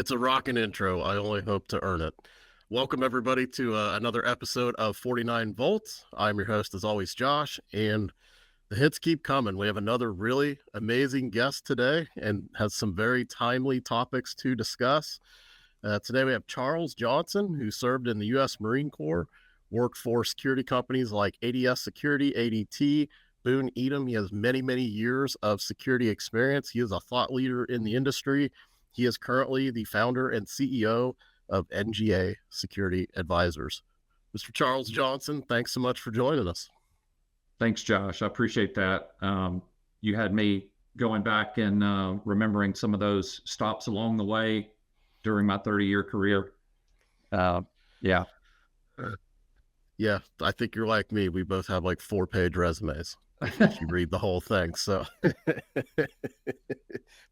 It's a rockin' intro. I only hope to earn it. Welcome, everybody, to another episode of 49 Volts. I'm your host, as always, Josh, and the hits keep coming. We have another really amazing guest today and has some very timely topics to discuss. Today, we have Charles Johnson, who served in the U.S. Marine Corps, worked for security companies like ADS Security, ADT, Boon Edam. He has many, many years of security experience. He is a thought leader in the industry. He is currently the founder and CEO of NGA Security Advisors. Mr. Charles Johnson, thanks so much for joining us. Thanks, Josh. I appreciate that. You had me going back and remembering some of those stops along the way during my 30-year career. Yeah, I think you're like me. We both have like 4-page resumes if you read the whole thing. So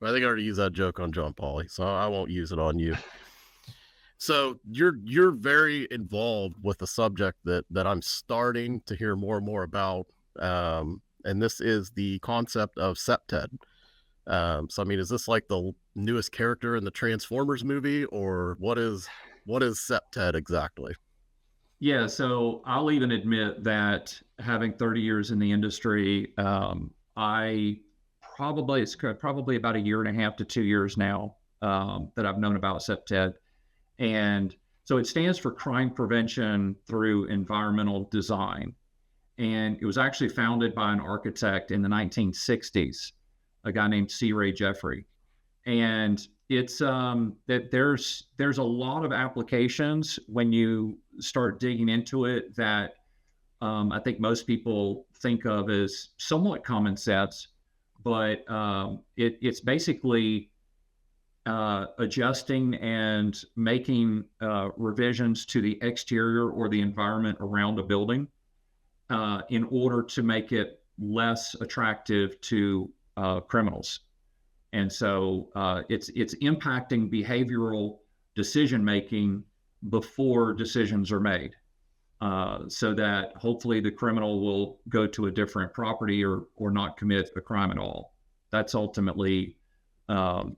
I think I already used that joke on John Pauly, so I won't use it on you. So you're very involved with the subject that I'm starting to hear more and more about, and this is the concept of CPTED. So I mean, is this like the newest character in the Transformers movie, or what is CPTED exactly? Yeah, so I'll even admit that having 30 years in the industry, it's probably about a year and a half to 2 years now that I've known about CPTED. And so it stands for Crime Prevention Through Environmental Design. And it was actually founded by an architect in the 1960s, a guy named C. Ray Jeffrey. And it's that there's a lot of applications when you start digging into it that I think most people think of as somewhat common sense, but it's basically adjusting and making revisions to the exterior or the environment around a building in order to make it less attractive to criminals. And so it's impacting behavioral decision making before decisions are made, so that hopefully the criminal will go to a different property or not commit a crime at all. That's ultimately the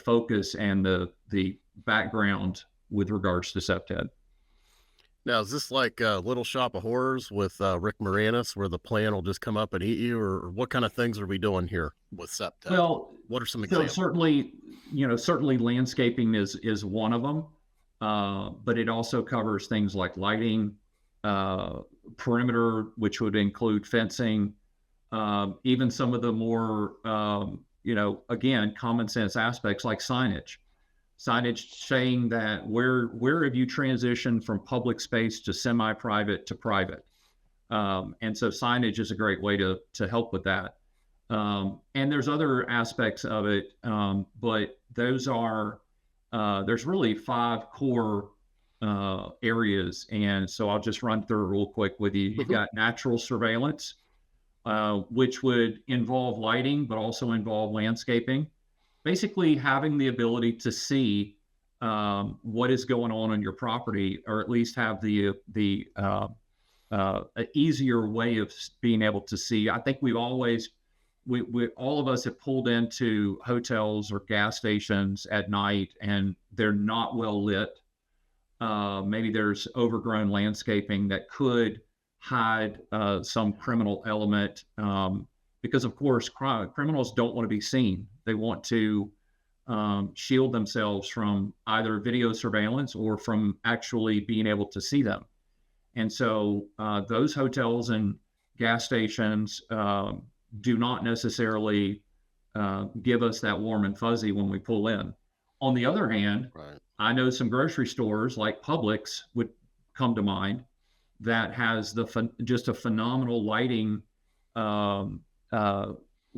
focus and the background with regards to CPTED. Now, is this like Little Shop of Horrors with Rick Moranis, where the plan will just come up and eat you, or what kind of things are we doing here with CPTED? Well, what are some examples? Certainly landscaping is one of them, but it also covers things like lighting, perimeter, which would include fencing, even some of the more, again, common sense aspects like signage saying that where have you transitioned from public space to semi-private to private. And so signage is a great way to help with that. And there's other aspects of it, but those are, there's really 5 core areas. And so I'll just run through it real quick with you. You've got natural surveillance, which would involve lighting, but also involve landscaping. Basically having the ability to see what is going on your property, or at least have the easier way of being able to see. I think we all of us have pulled into hotels or gas stations at night and they're not well lit. Maybe there's overgrown landscaping that could hide some criminal element, because of course criminals don't want to be seen. They want to shield themselves from either video surveillance or from actually being able to see them. And so those hotels and gas stations do not necessarily give us that warm and fuzzy when we pull in. On the other hand, right, I know some grocery stores like Publix would come to mind that has just a phenomenal lighting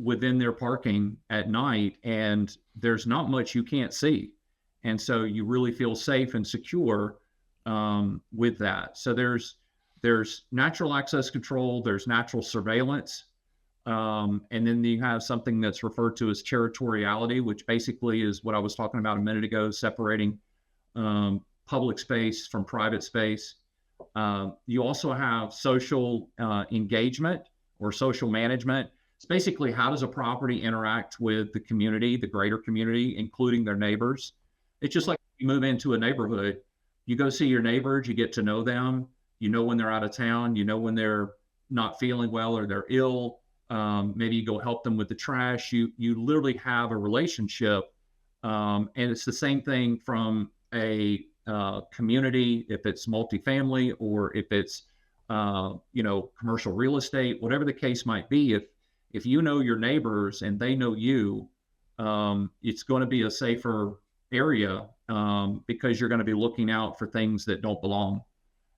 within their parking at night, and there's not much you can't see. And so you really feel safe and secure with that. So there's natural access control, there's natural surveillance, and then you have something that's referred to as territoriality, which basically is what I was talking about a minute ago, separating public space from private space. You also have social engagement or social management. It's basically how does a property interact with the community, the greater community, including their neighbors. It's just like you move into a neighborhood, you go see your neighbors, you get to know them, you know when they're out of town, you know when they're not feeling well or they're ill. Maybe you go help them with the trash. You literally have a relationship, and it's the same thing from a community. If it's multifamily or if it's commercial real estate, whatever the case might be. If you know your neighbors and they know you, it's going to be a safer area, because you're going to be looking out for things that don't belong.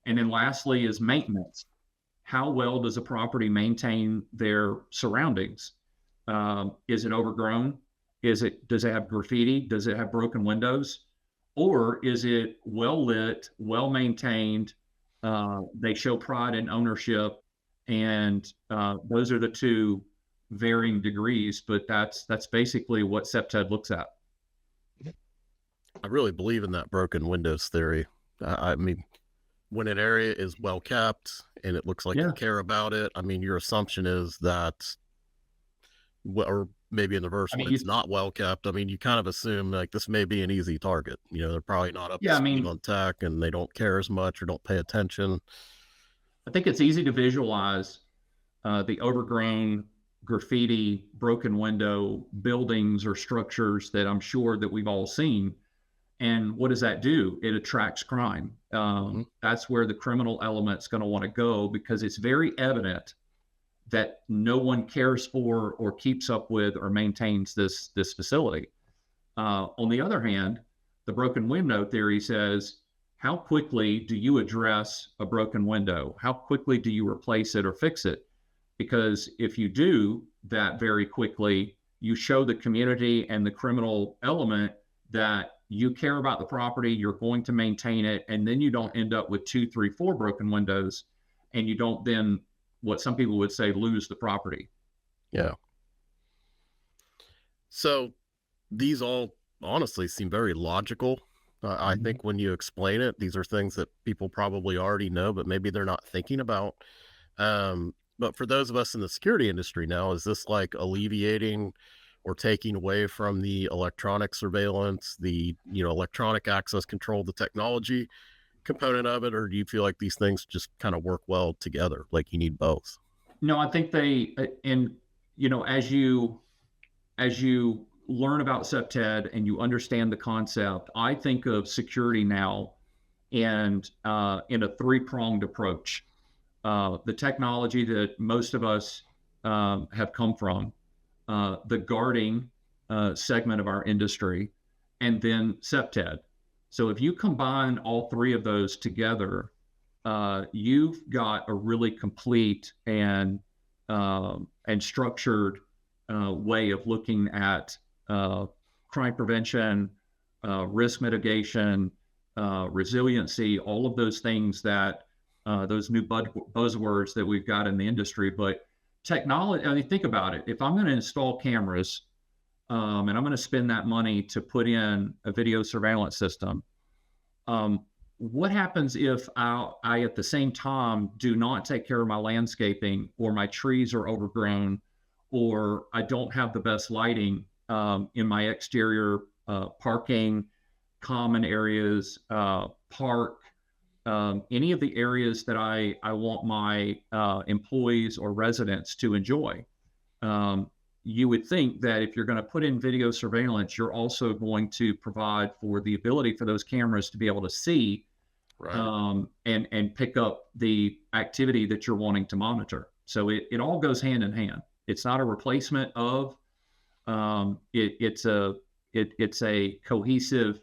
And then lastly is maintenance. How well does a property maintain their surroundings? Is it overgrown? Does it have graffiti? Does it have broken windows? Or is it well lit, well maintained? They show pride in ownership, and those are the two varying degrees. But that's basically what CPTED looks at. I really believe in that broken windows theory. I mean, when an area is well kept and it looks like Yeah, you care about it, I mean, your assumption is that, or maybe in the verse I when mean, it's not well kept, I mean, you kind of assume like this may be an easy target. You know, they're probably not up to yeah. I speed mean, on tech and they don't care as much or don't pay attention. I think it's easy to visualize the overgrown graffiti, broken window buildings or structures that I'm sure that we've all seen. And what does that do? It attracts crime. Mm-hmm. That's where the criminal element's going to want to go, because it's very evident that no one cares for or keeps up with or maintains this facility. On the other hand, the broken window theory says, how quickly do you address a broken window? How quickly do you replace it or fix it? Because if you do that very quickly, you show the community and the criminal element that you care about the property, you're going to maintain it, and then you don't end up with 2, 3, 4 broken windows, and you don't then, what some people would say, lose the property. Yeah. So these all honestly seem very logical. I Mhm. think when you explain it, these are things that people probably already know, but maybe they're not thinking about. But for those of us in the security industry now, is this like alleviating or taking away from the electronic surveillance, the electronic access control, the technology component of it, or do you feel like these things just kind of work well together? Like you need both? No, I think they, and as you learn about CPTED and you understand the concept, I think of security now and in a three-pronged approach. The technology that most of us have come from, the guarding segment of our industry, and then CPTED. So if you combine all three of those together, you've got a really complete and structured way of looking at crime prevention, risk mitigation, resiliency, all of those things that those new buzzwords that we've got in the industry. But technology, I mean, think about it. If I'm going to install cameras, and I'm going to spend that money to put in a video surveillance system, what happens if I at the same time do not take care of my landscaping, or my trees are overgrown, or I don't have the best lighting in my exterior parking, common areas, park, any of the areas that I want my employees or residents to enjoy? You would think that if you're going to put in video surveillance, you're also going to provide for the ability for those cameras to be able to see Right. and pick up the activity that you're wanting to monitor. So it all goes hand in hand. It's not a replacement of. It's a cohesive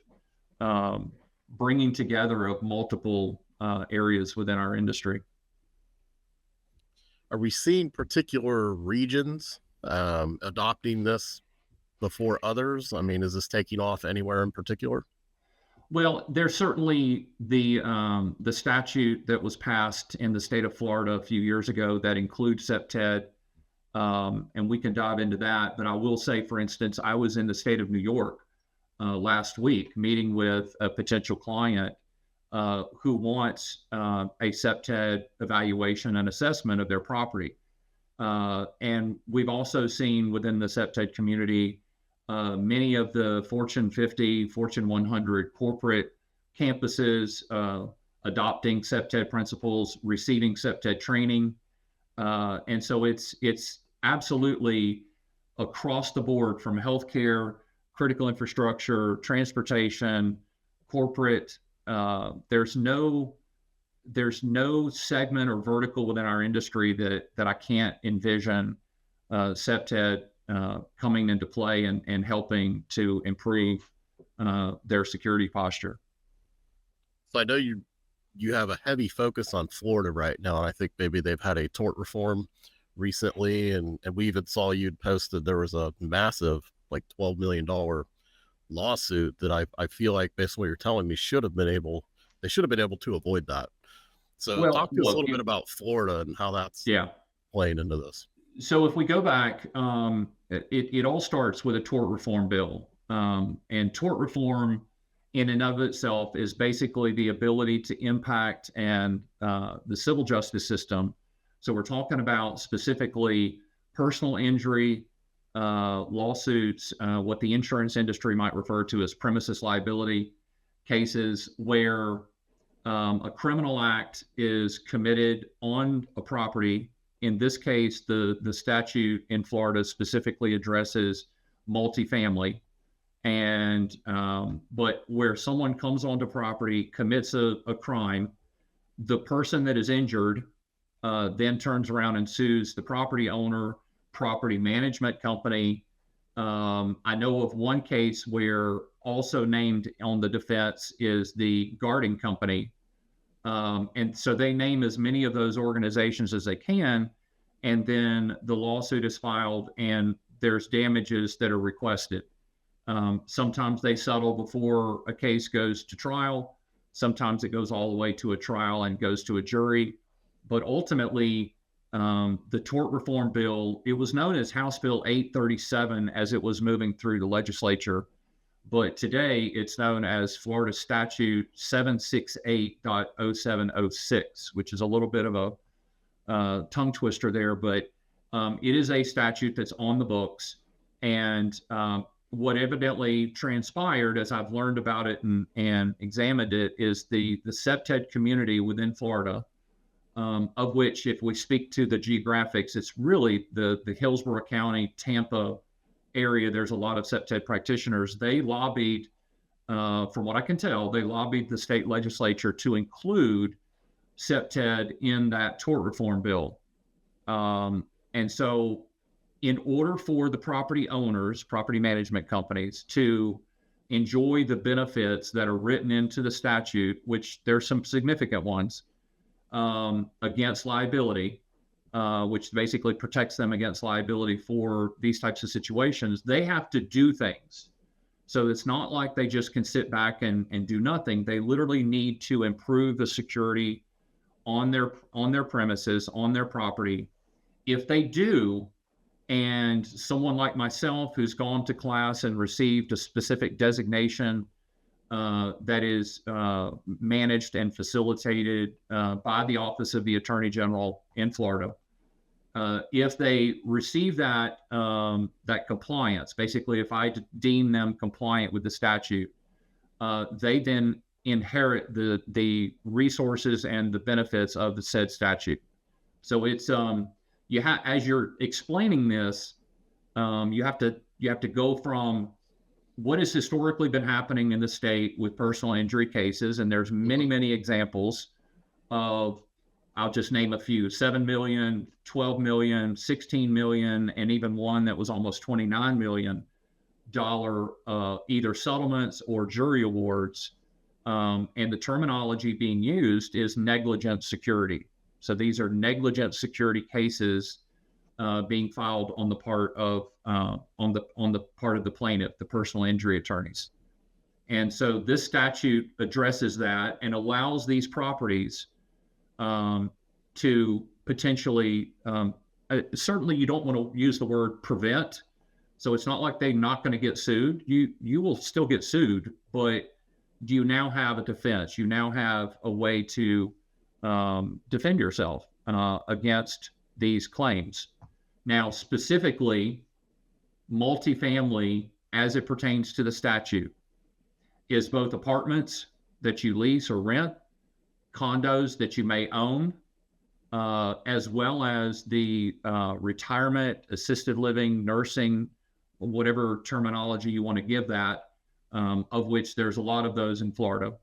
bringing together of multiple areas within our industry. Are we seeing particular regions adopting this before others? I mean, is this taking off anywhere in particular? Well, there's certainly the statute that was passed in the state of Florida a few years ago that includes CPTED, and we can dive into that. But I will say, for instance, I was in the state of New York last week meeting with a potential client who wants a CPTED evaluation and assessment of their property. And we've also seen within the CPTED community many of the Fortune 50, Fortune 100 corporate campuses adopting CPTED principles, receiving CPTED training. And so it's absolutely across the board from healthcare, critical infrastructure, transportation, corporate. There's no segment or vertical within our industry that I can't envision CPTED coming into play and helping to improve their security posture. So I know you have a heavy focus on Florida right now, and I think maybe they've had a tort reform recently, and we even saw you'd posted there was a massive like $12 million lawsuit that I feel like, based on what you're telling me, they should have been able to avoid that. So Well, talk to us a look, little bit about Florida and how that's yeah. playing into this. So if we go back, it all starts with a tort reform bill. And tort reform in and of itself is basically the ability to impact and the civil justice system. So we're talking about specifically personal injury lawsuits, what the insurance industry might refer to as premises liability cases, where a criminal act is committed on a property. In this case, the statute in Florida specifically addresses multifamily, and but where someone comes onto property, commits a crime, the person that is injured then turns around and sues the property owner, property management company. I know of one case where also named on the defense is the guarding company. And so they name as many of those organizations as they can, and then the lawsuit is filed and there's damages that are requested. Sometimes they settle before a case goes to trial. Sometimes it goes all the way to a trial and goes to a jury. But ultimately, the tort reform bill, it was known as House Bill 837 as it was moving through the legislature. But today it's known as Florida Statute 768.0706, which is a little bit of a tongue twister there, but it is a statute that's on the books. And what evidently transpired as I've learned about it and examined it is the CPTED community within Florida, of which, if we speak to the geographics, it's really the Hillsborough County, Tampa area. There's a lot of CPTED practitioners. They lobbied, from what I can tell, they lobbied the state legislature to include CPTED in that tort reform bill. And so in order for the property owners, property management companies, to enjoy the benefits that are written into the statute, which there's some significant ones, against liability, which basically protects them against liability for these types of situations, they have to do things. So it's not like they just can sit back and do nothing. They literally need to improve the security on their premises, on their property. If they do, and someone like myself who's gone to class and received a specific designation that is managed and facilitated by the Office of the Attorney General in Florida, if they receive that compliance, basically if I deem them compliant with the statute, they then inherit the resources and the benefits of the said statute. So it's as you're explaining this, you have to go from what has historically been happening in the state with personal injury cases, and there's many examples of, I'll just name a few: 7 million, 12 million, 16 million, and even one that was almost $29 million either settlements or jury awards. And the terminology being used is negligent security. So these are negligent security cases being filed on the part of the plaintiff, the personal injury attorneys. And so this statute addresses that and allows these properties to potentially, certainly you don't want to use the word prevent. So it's not like they're not going to get sued. You will still get sued, but you now have a defense. You now have a way to defend yourself against these claims. Now, specifically, multifamily as it pertains to the statute is both apartments that you lease or rent, condos that you may own, as well as the retirement, assisted living, nursing, whatever terminology you want to give that, of which there's a lot of those in Florida.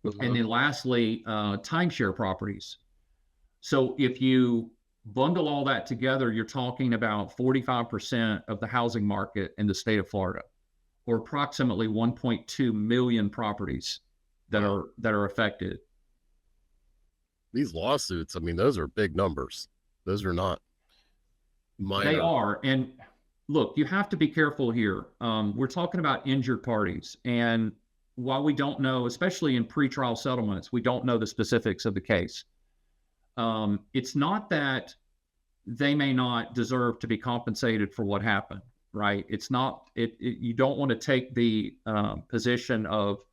And Mhm. then lastly, timeshare properties. So if you bundle all that together, you're talking about 45% of the housing market in the state of Florida, or approximately 1.2 million properties Wow. that are affected. These lawsuits, I mean, those are big numbers. Those are not They minor. are. And look, you have to be careful here. We're talking about injured parties. And while we don't know, especially in pretrial settlements, we don't know the specifics of the case. It's not that they may not deserve to be compensated for what happened, right? It's not, you don't want to take the position of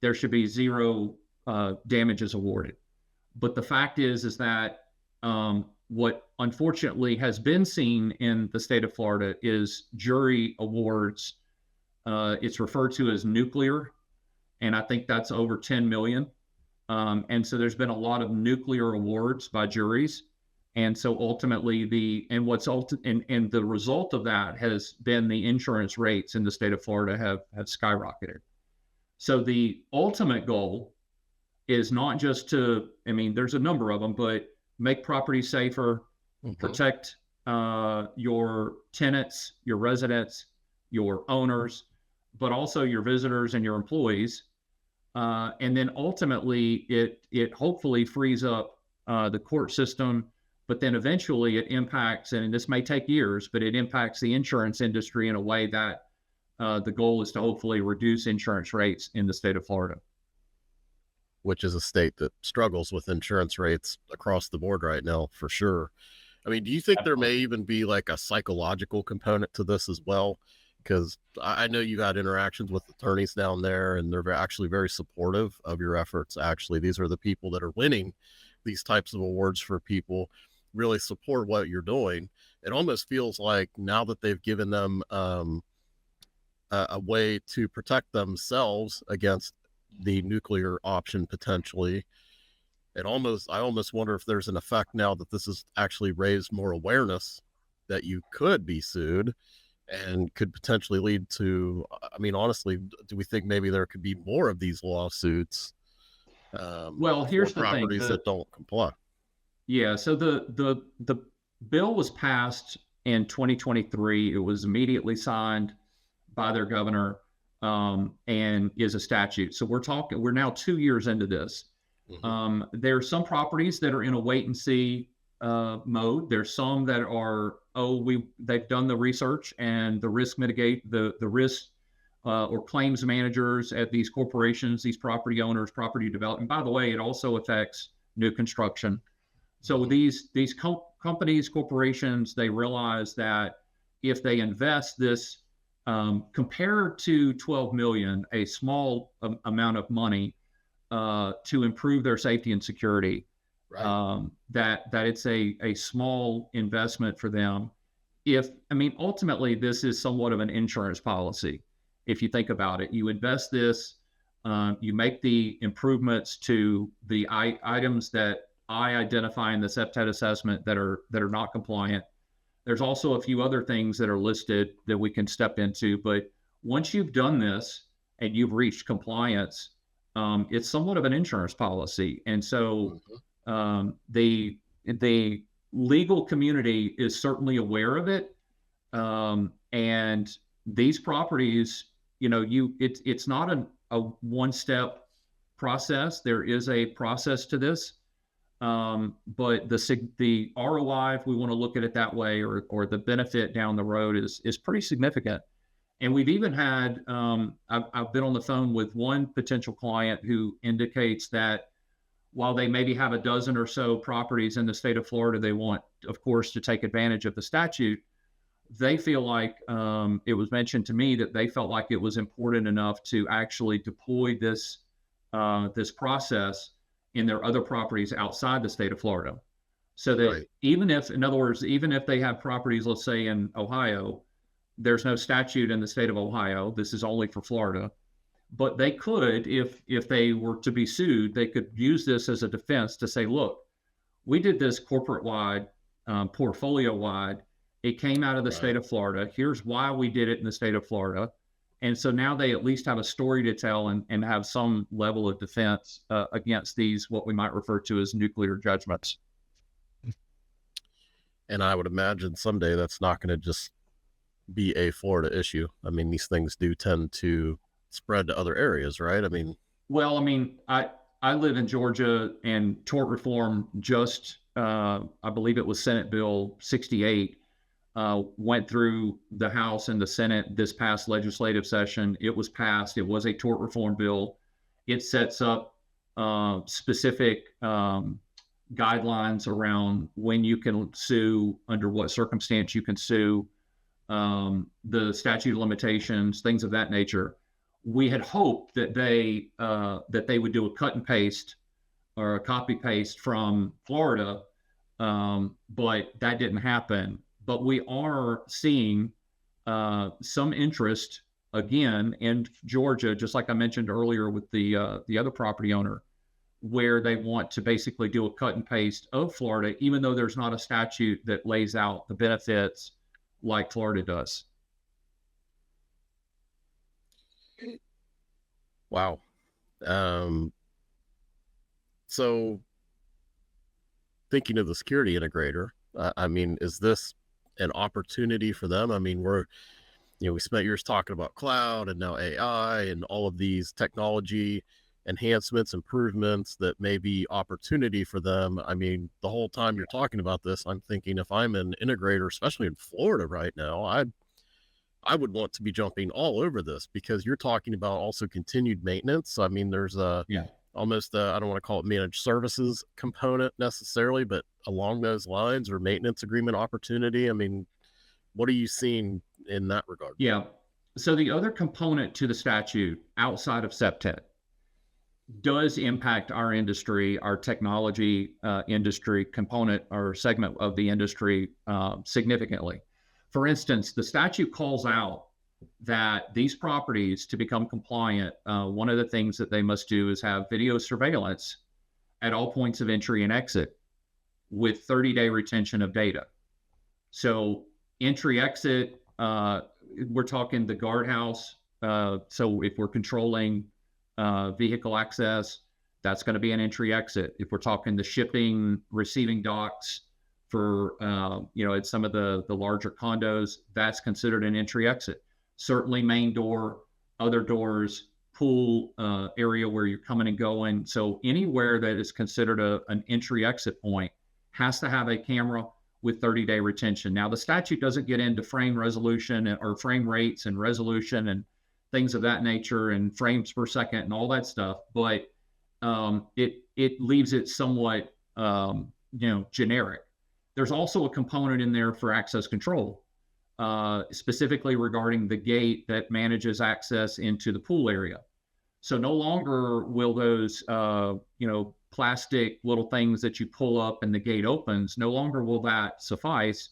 there should be zero damages awarded. But the fact is that what unfortunately has been seen in the state of Florida is jury awards. It's referred to as nuclear, and I think that's over 10 million. And so there's been a lot of nuclear awards by juries. And so ultimately and the result of that has been the insurance rates in the state of Florida have skyrocketed. So the ultimate goal is not just to, I mean, there's a number of them, but make property safer, Mhm. protect your tenants, your residents, your owners, but also your visitors and your employees. And then ultimately, it hopefully frees up the court system, but then eventually it impacts, and this may take years, but it impacts the insurance industry in a way that the goal is to hopefully reduce insurance rates in the state of Florida. Which is a state that struggles with insurance rates across the board right now, for sure. I mean, do you think there may Absolutely. even be like a psychological component to this as well? Because I know you had interactions with attorneys down there, and they're actually very supportive of your efforts. Actually, these are the people that are winning these types of awards for people, really support what you're doing. It almost feels like now that they've given them a way to protect themselves against the nuclear option potentially, I almost wonder if there's an effect now that this has actually raised more awareness that you could be sued and could potentially lead to, I mean, honestly, do we think maybe there could be more of these lawsuits Well, for here's the thing. properties that don't comply? Yeah, so the bill was passed in 2023. It was immediately signed by their governor, and is a statute. So we're now 2 years into this. Hmm. There are some properties that are in a wait and see mode. There's some that are, they've done the research and the risk mitigate the risk, or claims managers at these corporations, these property owners, property development. By the way, it also affects new construction. So Hmm. these companies, corporations, they realize that if they invest this, compared to 12 million, a small amount of money to improve their safety and security, Right. that it's a small investment for them. If I mean, ultimately, this is somewhat of an insurance policy. If you think about it, you invest this, you make the improvements to the items that I identify in the CPTED assessment that are not compliant. There's also a few other things that are listed that we can step into, but once you've done this and you've reached compliance, it's somewhat of an insurance policy. And so Hmm. the legal community is certainly aware of it. And these properties, it's not a one step process. There is a process to this. But the ROI, if we want to look at it that way, or the benefit down the road is pretty significant. And we've even had, I've been on the phone with one potential client who indicates that while they maybe have a dozen or so properties in the state of Florida, they want, of course, to take advantage of the statute. They feel like, it was mentioned to me that they felt like it was important enough to actually deploy this process in their other properties outside the state of Florida. So that Right. even if, in other words, even if they have properties, let's say in Ohio, There's no statute in the state of Ohio. This is only for Florida. But they could, if they were to be sued, they could use this as a defense to say, look, we did this corporate wide, portfolio wide. It came out of the Right. state of Florida. Here's why we did it in the state of Florida. And so now they at least have a story to tell and have some level of defense against these, what we might refer to as nuclear judgments. And I would imagine someday that's not going to just be a Florida issue. I mean, these things do tend to spread to other areas, right? I mean, Well, I mean, I live in Georgia, and tort reform just, I believe it was Senate Bill 68, went through the House and the Senate this past legislative session. It was passed. It was a tort reform bill. It sets up specific guidelines around when you can sue, under what circumstance you can sue, the statute of limitations, things of that nature. We had hoped that they would do a cut and paste or a copy paste from Florida, but that didn't happen. But we are seeing some interest again in Georgia, just like I mentioned earlier with the other property owner, where they want to basically do a cut and paste of Florida, even though there's not a statute that lays out the benefits like Florida does. wow. So thinking of the security integrator, I mean, is this an opportunity for them? I mean, we spent years talking about cloud and now AI and all of these technology enhancements, improvements that may be opportunity for them. I mean, the whole time you're talking about this, I'm thinking if I'm an integrator, especially in Florida right now, I would want to be jumping all over this, because you're talking about also continued maintenance. I mean, there's Yeah. almost I don't want to call it managed services component necessarily, but along those lines, or maintenance agreement opportunity. I mean, what are you seeing in that regard? Yeah. So the other component to the statute outside of CPTED does impact our industry, our technology industry component or segment of the industry significantly. For instance, the statute calls out that these properties, to become compliant, one of the things that they must do is have video surveillance at all points of entry and exit with 30-day retention of data. So entry, exit, we're talking the guardhouse. So if we're controlling vehicle access, that's going to be an entry, exit. If we're talking the shipping, receiving docks for, at some of the larger condos, that's considered an entry, exit. Certainly main door, other doors, pool area where you're coming and going. So anywhere that is considered an entry, exit point has to have a camera with 30-day retention. Now, the statute doesn't get into frame resolution or frame rates and resolution and things of that nature and frames per second and all that stuff, but it leaves it somewhat generic. There's also a component in there for access control, specifically regarding the gate that manages access into the pool area. So no longer will those plastic little things that you pull up and the gate opens, no longer will that suffice.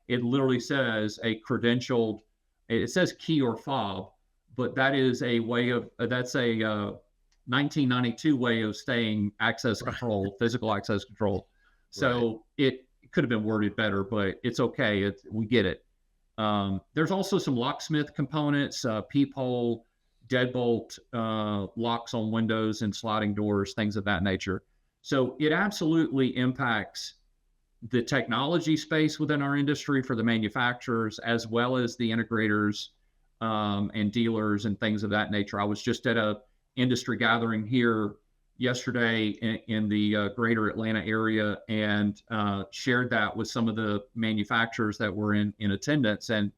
It literally says a credentialed, it says key or fob, but that is a way of, that's a 1992 way of saying access control, physical access control. So it could have been worded better, but it's okay. We get it. There's also some locksmith components, peephole, deadbolt locks on windows and sliding doors, things of that nature. So it absolutely impacts the technology space within our industry for the manufacturers, as well as the integrators and dealers and things of that nature. I was just at a industry gathering here yesterday in the greater Atlanta area and shared that with some of the manufacturers that were in attendance. And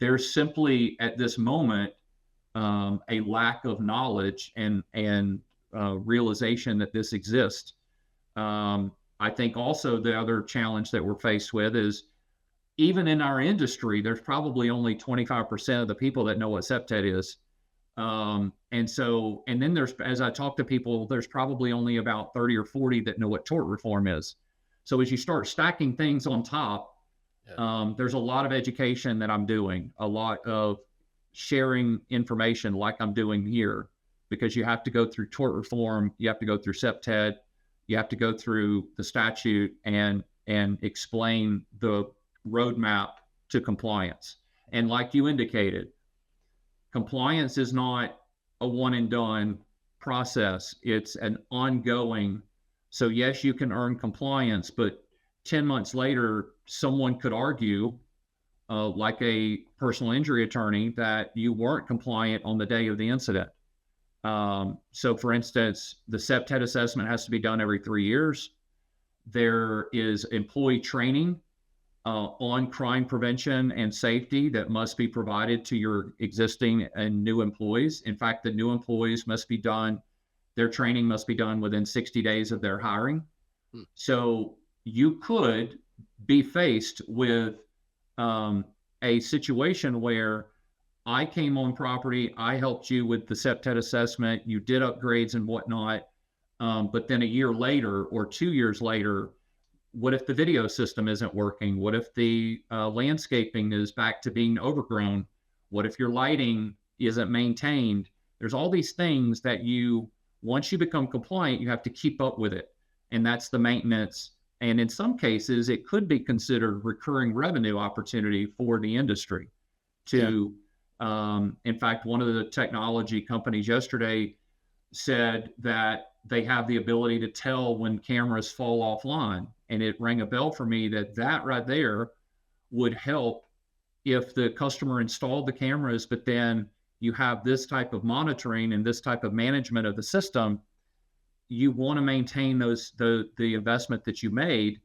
there's simply at this moment a lack of knowledge and realization that this exists. I think also the other challenge that we're faced with is, even in our industry, there's probably only 25% of the people that know what CPTED is. And then there's, as I talk to people, there's probably only about 30 or 40 that know what tort reform is. So as you start stacking things on top, Yeah. There's a lot of education that I'm doing, a lot of sharing information like I'm doing here, because you have to go through tort reform, you have to go through CPTED, you have to go through the statute and explain the roadmap to compliance. And like you indicated, compliance is not a one and done process. It's an ongoing. So yes, you can earn compliance, but 10 months later, someone could argue, like a personal injury attorney, that you weren't compliant on the day of the incident. So for instance, the CPTED assessment has to be done every 3 years. There is employee training on crime prevention and safety that must be provided to your existing and new employees. In fact, the new employees must be done, their training must be done within 60 days of their hiring. Hmm. So you could be faced with a situation where I came on property, I helped you with the CPTED assessment, you did upgrades and whatnot, but then a year later or 2 years later, what if the video system isn't working? What if the landscaping is back to being overgrown? What if your lighting isn't maintained? There's all these things that once you become compliant, you have to keep up with it. And that's the maintenance. And in some cases, it could be considered recurring revenue opportunity for the industry to, in fact, one of the technology companies yesterday said that they have the ability to tell when cameras fall offline. And it rang a bell for me that right there would help if the customer installed the cameras, but then you have this type of monitoring and this type of management of the system. You want to maintain the investment that you made,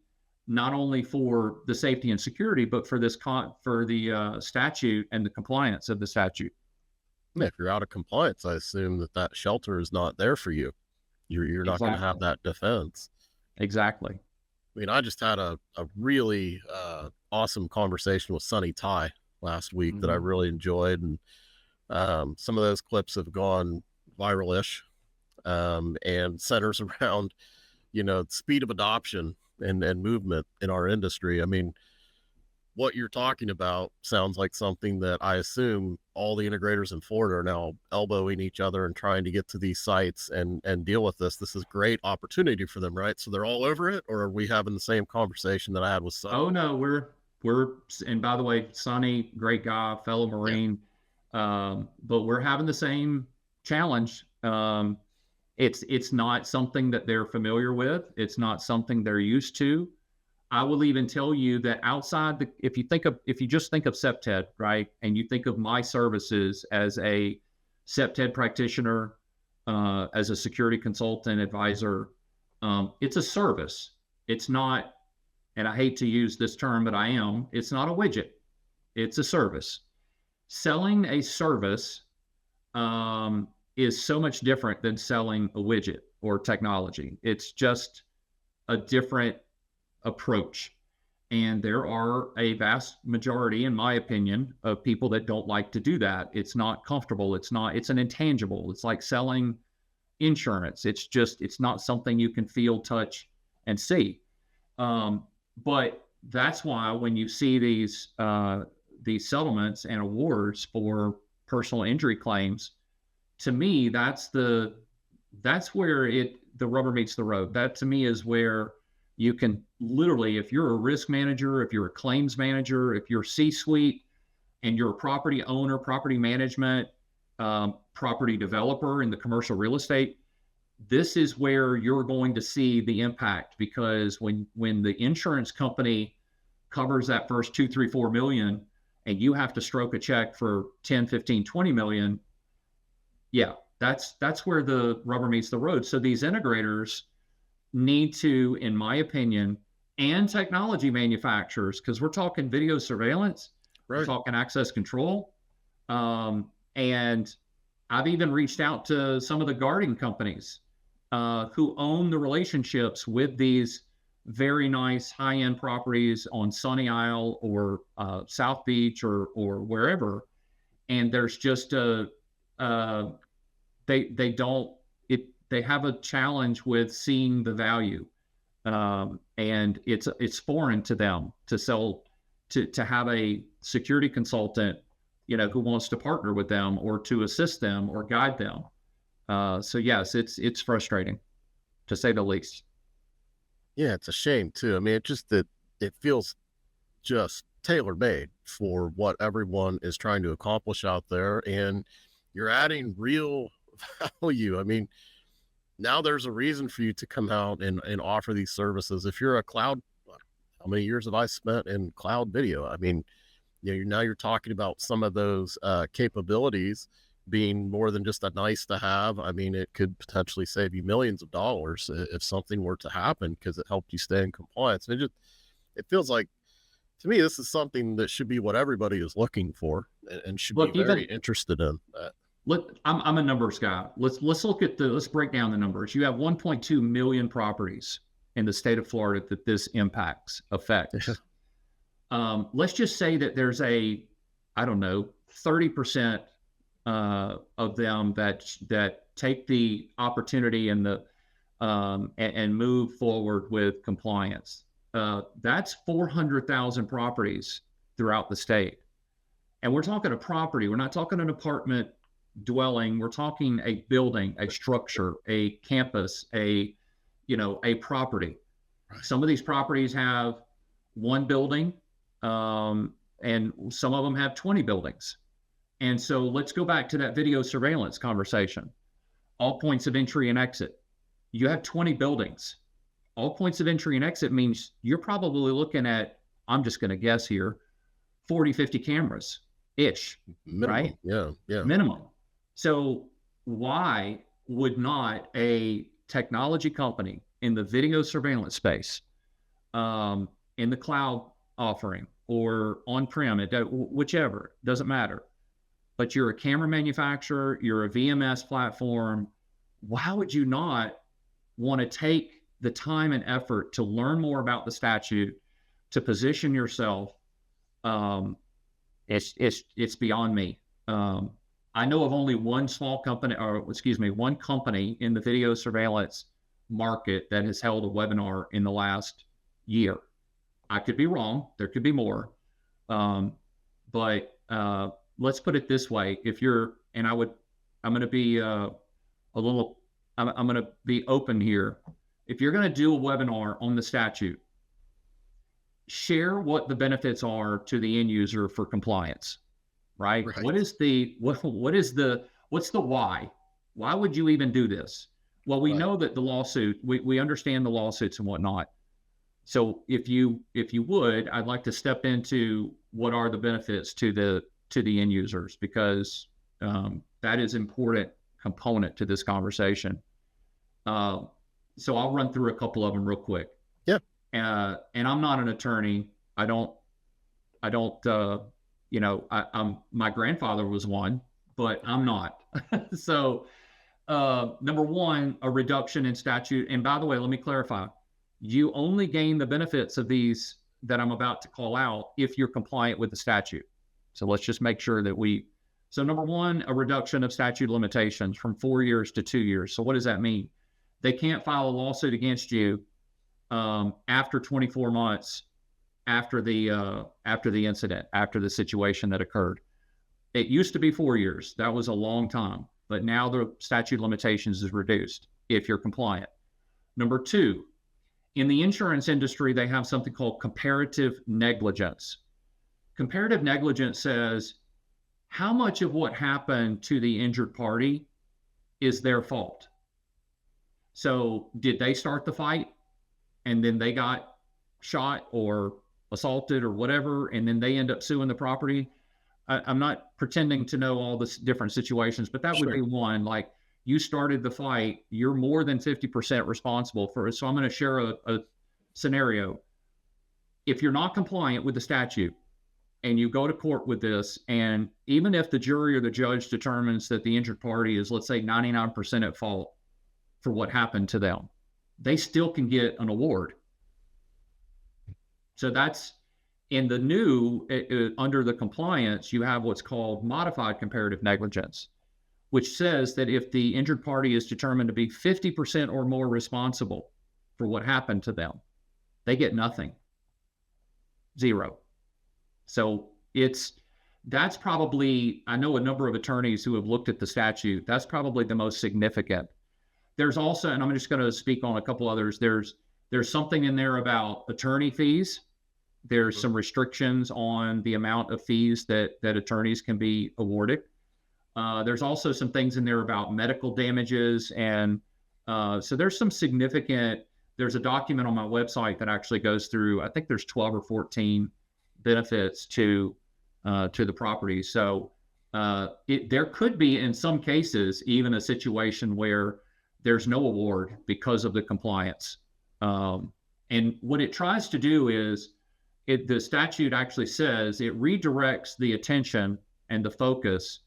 not only for the safety and security, but for the statute and the compliance of the statute. If you're out of compliance, I assume that shelter is not there for you. You're not going to have Exactly. that defense. Exactly. I mean, I just had a really awesome conversation with Sonny Ty last week that I Mm-hmm. really enjoyed. And some of those clips have gone viral-ish, and centers around, speed of adoption and movement in our industry. I mean, what you're talking about sounds like something that I assume all the integrators in Florida are now elbowing each other and trying to get to these sites and deal with this. This is great opportunity for them, right? So they're all over it, or are we having the same conversation that I had with Sonny? Oh no, and by the way, Sonny, great guy, fellow Yeah, Marine, but we're having the same challenge. It's not something that they're familiar with. It's not something they're used to. I will even tell you that if you just think of CPTED, right, and you think of my services as a CPTED practitioner, as a security consultant advisor, it's a service. It's not, and I hate to use this term, but it's not a widget. It's a service. Selling a service is so much different than selling a widget or technology. It's just a different approach. And there are a vast majority, in my opinion, of people that don't like to do that. It's not comfortable. It's an intangible. It's like selling insurance. It's not something you can feel, touch, and see. But that's why when you see these settlements and awards for personal injury claims, to me, that's where the rubber meets the road. That to me is where you can literally, if you're a risk manager, if you're a claims manager, if you're C-suite and you're a property owner, property management, property developer in the commercial real estate, this is where you're going to see the impact, because when the insurance company covers that first 2, 3, 4 million and you have to stroke a check for 10, 15, 20 million, yeah, that's where the rubber meets the road. So these integrators need to, in my opinion, and technology manufacturers, because we're talking video surveillance, we're right. talking access control, and I've even reached out to some of the guarding companies who own the relationships with these very nice high-end properties on Sunny Isle or South Beach or wherever, and there's just they don't it they have a challenge with seeing the value, and it's foreign to them to sell to have a security consultant, who wants to partner with them or to assist them or guide them. So yes, it's frustrating, to say the least. Yeah, it's a shame too. I mean, it feels just tailor made for what everyone is trying to accomplish out there, and you're adding real value. I mean, now there's a reason for you to come out and offer these services. If you're a cloud, how many years have I spent in cloud video? I mean, now you're talking about some of those capabilities being more than just a nice to have. I mean, it could potentially save you millions of dollars if something were to happen because it helped you stay in compliance. And it feels like, to me, this is something that should be what everybody is looking for and should be Look, very even interested in. look, I'm a numbers guy. Let's break down the numbers. You have 1.2 million properties in the state of Florida that this affects. Let's just say that there's I don't know, 30% of them that take the opportunity and move forward with compliance. That's 400,000 properties throughout the state. And we're talking a property. We're not talking an apartment dwelling. We're talking a building, a structure, a campus, a property. Right. Some of these properties have one building, and some of them have 20 buildings. And so let's go back to that video surveillance conversation. All points of entry and exit. You have 20 buildings. All points of entry and exit means you're probably looking at, I'm just going to guess here, 40, 50 cameras ish, Minimum. right? Yeah. Minimum. So why would not a technology company in the video surveillance space, in the cloud offering or on-prem, whichever, doesn't matter, but you're a camera manufacturer, you're a VMS platform, why would you not want to take the time and effort to learn more about the statute, to position yourself? It's beyond me. I know of only one one company in the video surveillance market that has held a webinar in the last year. I could be wrong. There could be more. But let's put it this way. I'm going to be I'm going to be open here. If you're going to do a webinar on the statute, share what the benefits are to the end user for compliance, right? What's the why? Why would you even do this? Well, we know that the lawsuit, we understand the lawsuits and whatnot. So if you would, I'd like to step into what are the benefits to the end users, because that is important component to this conversation. So I'll run through a couple of them real quick. Yeah. And I'm not an attorney. My grandfather was one, but I'm not. So number one, a reduction in statute. And by the way, let me clarify. You only gain the benefits of these that I'm about to call out if you're compliant with the statute. So let's just make sure that so number one, a reduction of statute limitations from 4 years to 2 years. So what does that mean? They can't file a lawsuit against you after 24 months after the incident, after the situation that occurred. It used to be 4 years. That was a long time, but now the statute of limitations is reduced if you're compliant. Number two, in the insurance industry, they have something called comparative negligence. Comparative negligence says how much of what happened to the injured party is their fault. So did they start the fight and then they got shot or assaulted or whatever, and then they end up suing the property? I'm not pretending to know all the different situations, but that would be one. Like, you started the fight, you're more than 50% responsible for it. So I'm going to share a scenario. If you're not compliant with the statute and you go to court with this, and even if the jury or the judge determines that the injured party is, let's say, 99% at fault for what happened to them, they still can get an award. So that's in the new, under the compliance, you have what's called modified comparative negligence, which says that if the injured party is determined to be 50% or more responsible for what happened to them, they get nothing. Zero. So that's probably, I know a number of attorneys who have looked at the statute. That's probably the most significant. There's also, and I'm just going to speak on a couple others. There's something in there about attorney fees. There's some restrictions on the amount of fees that attorneys can be awarded. There's also some things in there about medical damages, and so there's some significant. There's a document on my website that actually goes through. I think there's 12 or 14 benefits to the property. So there could be, in some cases, even a situation where there's no award because of the compliance. And what it tries to do is, the statute actually says it redirects the attention and the focus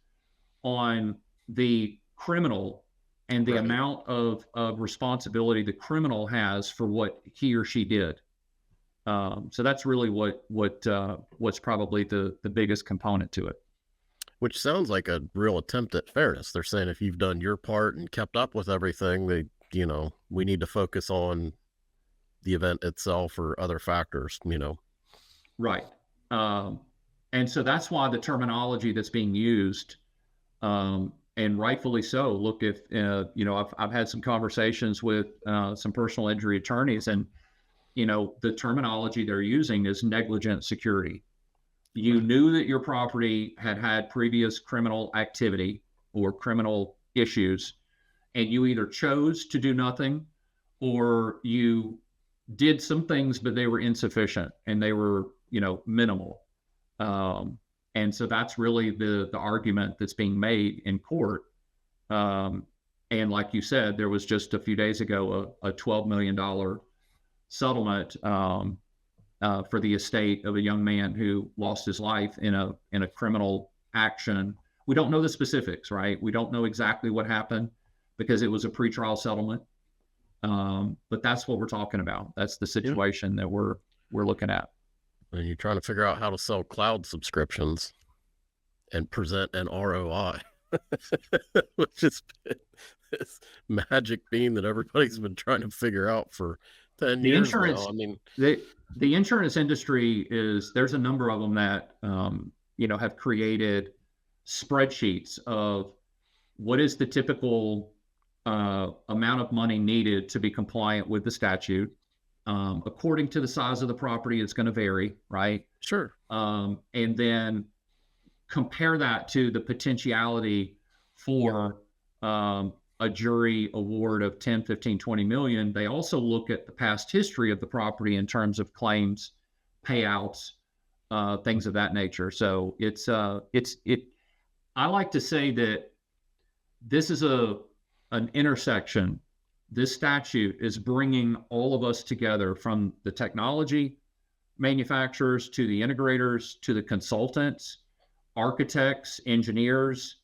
on the criminal and the amount of responsibility the criminal has for what he or she did. So that's really what's probably the biggest component to it. Which sounds like a real attempt at fairness. They're saying if you've done your part and kept up with everything, we need to focus on the event itself or other factors, Right. And so that's why the terminology that's being used, and rightfully so. Look, if I've had some conversations with some personal injury attorneys, and the terminology they're using is negligent security. You knew that your property had previous criminal activity or criminal issues, and you either chose to do nothing, or you did some things, but they were insufficient and they were, minimal. And so that's really the argument that's being made in court. And like you said, there was just a few days ago a $12 million settlement for the estate of a young man who lost his life in a criminal action. We don't know the specifics, right? We don't know exactly what happened because it was a pretrial settlement. But that's what we're talking about. That's the situation that we're looking at. And you're trying to figure out how to sell cloud subscriptions and present an ROI, which is this magic bean that everybody's been trying to figure out for 10 years now. I mean, the insurance industry there's a number of them that, have created spreadsheets of what is the typical amount of money needed to be compliant with the statute. According to the size of the property, it's going to vary, right? Sure. And then compare that to the potentiality for a jury award of 10, 15, 20 million. They also look at the past history of the property in terms of claims, payouts, things of that nature. So I like to say that this is an intersection. This statute is bringing all of us together, from the technology manufacturers to the integrators to the consultants, architects, engineers,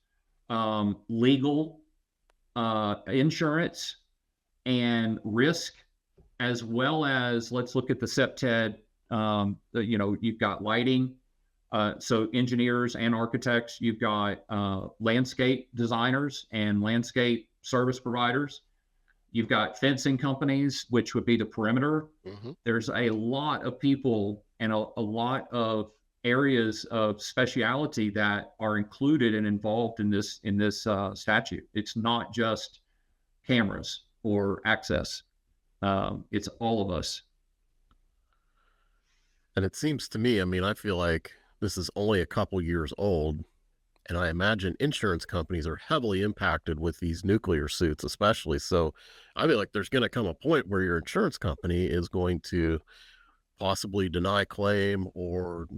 legal, insurance, and risk, as well as, let's look at the CPTED. You've got lighting, so engineers and architects. You've got landscape designers and landscape service providers. You've got fencing companies, which would be the perimeter. Mm-hmm. There's a lot of people and a lot of areas of speciality that are included and involved in this statute. It's not just cameras or access. It's all of us. And it seems to me, I feel like this is only a couple years old, and I imagine insurance companies are heavily impacted with these nuclear suits, especially. So I feel like there's going to come a point where your insurance company is going to possibly deny claim or,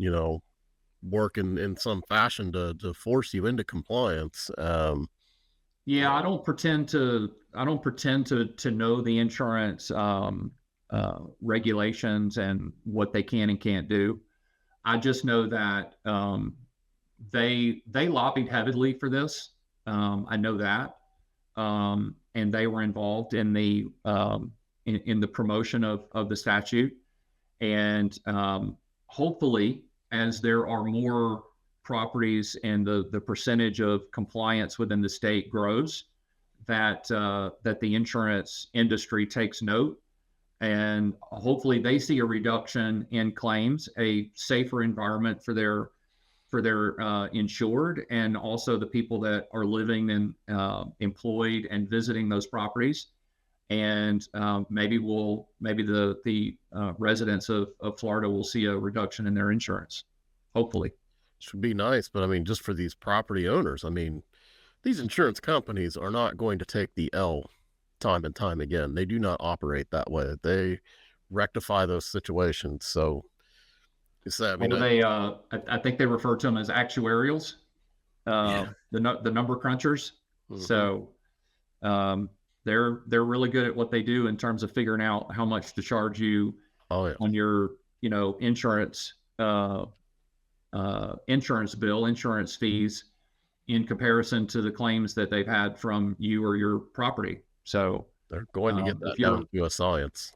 work in some fashion to force you into compliance. Yeah, I don't pretend to know the insurance regulations and what they can and can't do. I just know that they lobbied heavily for this. I know that, and they were involved in the promotion of the statute, and hopefully, as there are more properties and the percentage of compliance within the state grows, that the insurance industry takes note and hopefully they see a reduction in claims, a safer environment for their insured, and also the people that are living and employed and visiting those properties. And maybe the residents of Florida will see a reduction in their insurance. Hopefully. Should be nice, but I mean, just for these property owners, I mean, these insurance companies are not going to take the L time and time again. They do not operate that way. They rectify those situations. So it's that. I What mean, were they? I think they refer to them as actuarials, yeah. the number crunchers. Hmm. So um, they're really good at what they do in terms of figuring out how much to charge you Oh yeah. on your insurance bill, insurance fees, in comparison to the claims that they've had from you or your property. So They're going to get if that you're down to a science.